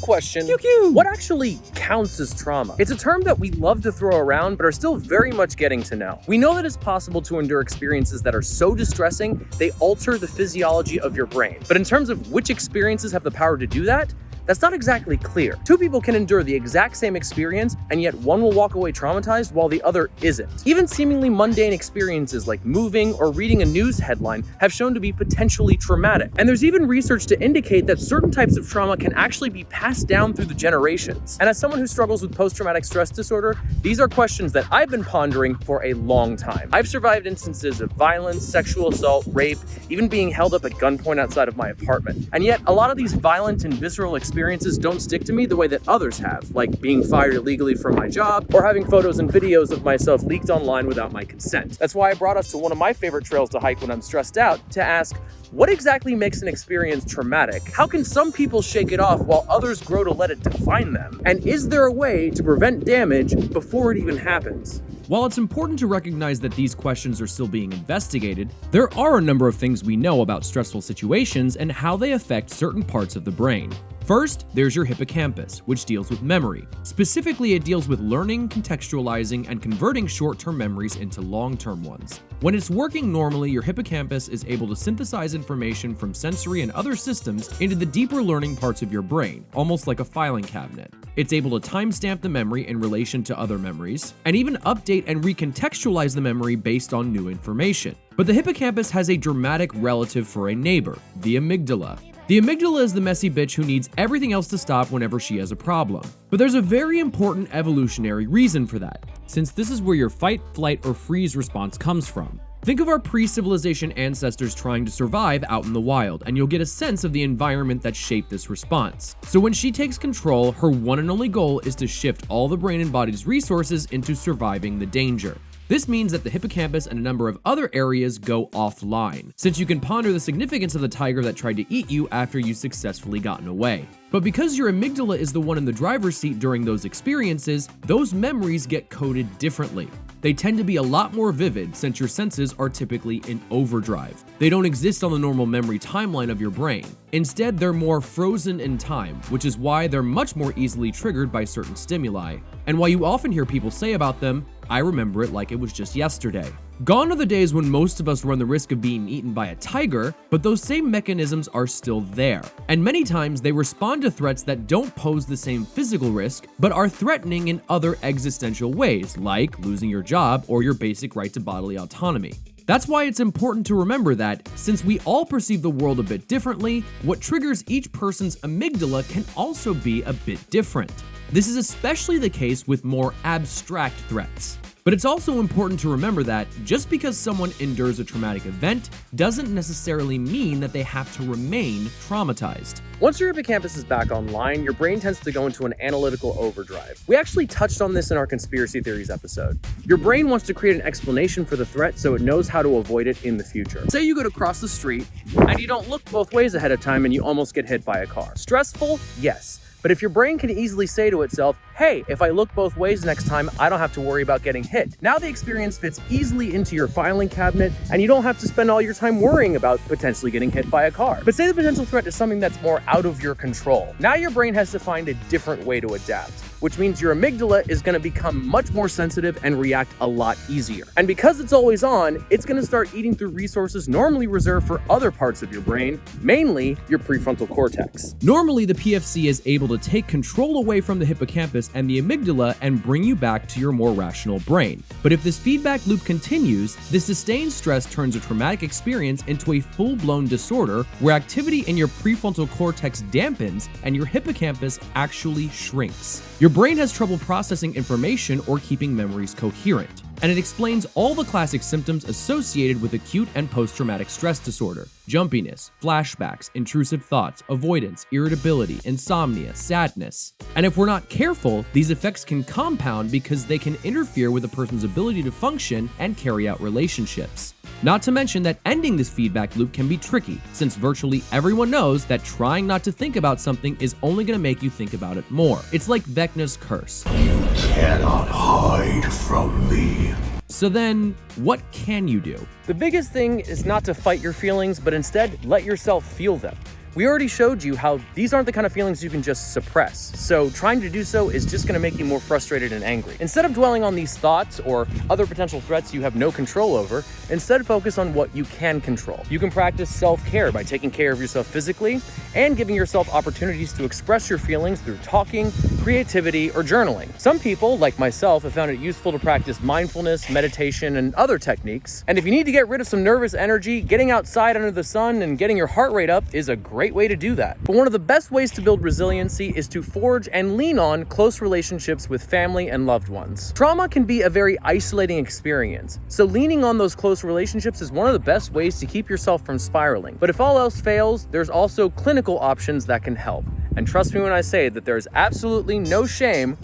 question, Pew, pew. what actually counts as trauma? It's a term that we love to throw around, but are still very much getting to know. We know that it's possible to endure experiences that are so distressing, they alter the physiology of your brain. But in terms of which experiences have the power to do that, that's not exactly clear. Two people can endure the exact same experience, and yet one will walk away traumatized while the other isn't. Even seemingly mundane experiences like moving or reading a news headline have shown to be potentially traumatic. And there's even research to indicate that certain types of trauma can actually be passed down through the generations. And as someone who struggles with post-traumatic stress disorder, these are questions that I've been pondering for a long time. I've survived instances of violence, sexual assault, rape, even being held up at gunpoint outside of my apartment. And yet, a lot of these violent and visceral experiences don't stick to me the way that others have, like being fired illegally from my job or having photos and videos of myself leaked online without my consent. That's why I brought us to one of my favorite trails to hike when I'm stressed out to ask, what exactly makes an experience traumatic? How can some people shake it off while others grow to let it define them? And is there a way to prevent damage before it even happens? While it's important to recognize that these questions are still being investigated, there are a number of things we know about stressful situations and how they affect certain parts of the brain. First, there's your hippocampus, which deals with memory. Specifically, it deals with learning, contextualizing, and converting short-term memories into long-term ones. When it's working normally, your hippocampus is able to synthesize information from sensory and other systems into the deeper learning parts of your brain, almost like a filing cabinet. It's able to timestamp the memory in relation to other memories, and even update and recontextualize the memory based on new information. But the hippocampus has a dramatic relative for a neighbor, the amygdala. The amygdala is the messy bitch who needs everything else to stop whenever she has a problem. But there's a very important evolutionary reason for that, since this is where your fight, flight, or freeze response comes from. Think of our pre-civilization ancestors trying to survive out in the wild, and you'll get a sense of the environment that shaped this response. So when she takes control, her one and only goal is to shift all the brain and body's resources into surviving the danger. This means that the hippocampus and a number of other areas go offline, since you can ponder the significance of the tiger that tried to eat you after you successfully gotten away. But because your amygdala is the one in the driver's seat during those experiences, those memories get coded differently. They tend to be a lot more vivid since your senses are typically in overdrive. They don't exist on the normal memory timeline of your brain. Instead, they're more frozen in time, which is why they're much more easily triggered by certain stimuli. And while you often hear people say about them, I remember it like it was just yesterday. Gone are the days when most of us run the risk of being eaten by a tiger, but those same mechanisms are still there. And many times they respond to threats that don't pose the same physical risk, but are threatening in other existential ways, like losing your job or your basic right to bodily autonomy. That's why it's important to remember that, since we all perceive the world a bit differently, what triggers each person's amygdala can also be a bit different. This is especially the case with more abstract threats. But it's also important to remember that just because someone endures a traumatic event doesn't necessarily mean that they have to remain traumatized. Once your hippocampus is back online, your brain tends to go into an analytical overdrive. We actually touched on this in our conspiracy theories episode. Your brain wants to create an explanation for the threat so it knows how to avoid it in the future. Say you go to cross the street and you don't look both ways ahead of time and you almost get hit by a car. Stressful? Yes. But if your brain can easily say to itself, hey, if I look both ways next time, I don't have to worry about getting hit. Now the experience fits easily into your filing cabinet, and you don't have to spend all your time worrying about potentially getting hit by a car. But say the potential threat is something that's more out of your control. Now your brain has to find a different way to adapt, which means your amygdala is going to become much more sensitive and react a lot easier. And because it's always on, it's going to start eating through resources normally reserved for other parts of your brain, mainly your prefrontal cortex. Normally, the PFC is able to take control away from the hippocampus and the amygdala and bring you back to your more rational brain. But if this feedback loop continues, the sustained stress turns a traumatic experience into a full-blown disorder where activity in your prefrontal cortex dampens and your hippocampus actually shrinks. Your brain has trouble processing information or keeping memories coherent, and it explains all the classic symptoms associated with acute and post-traumatic stress disorder: jumpiness, flashbacks, intrusive thoughts, avoidance, irritability, insomnia, sadness. And if we're not careful, these effects can compound because they can interfere with a person's ability to function and carry out relationships. Not to mention that ending this feedback loop can be tricky, since virtually everyone knows that trying not to think about something is only going to make you think about it more. It's like Vecna's curse. You cannot hide from me. So then, what can you do? The biggest thing is not to fight your feelings, but instead let yourself feel them. We already showed you how these aren't the kind of feelings you can just suppress, so trying to do so is just going to make you more frustrated and angry. Instead of dwelling on these thoughts or other potential threats you have no control over, instead focus on what you can control. You can practice self-care by taking care of yourself physically and giving yourself opportunities to express your feelings through talking, creativity, or journaling. Some people, like myself, have found it useful to practice mindfulness, meditation, and other techniques. And if you need to get rid of some nervous energy, getting outside under the sun and getting your heart rate up is a great way to do that. But one of the best ways to build resiliency is to forge and lean on close relationships with family and loved ones. Trauma can be a very isolating experience, so leaning on those close relationships is one of the best ways to keep yourself from spiraling. But if all else fails, there's also clinical options that can help. And trust me when I say that there's absolutely no shame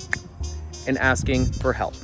in asking for help.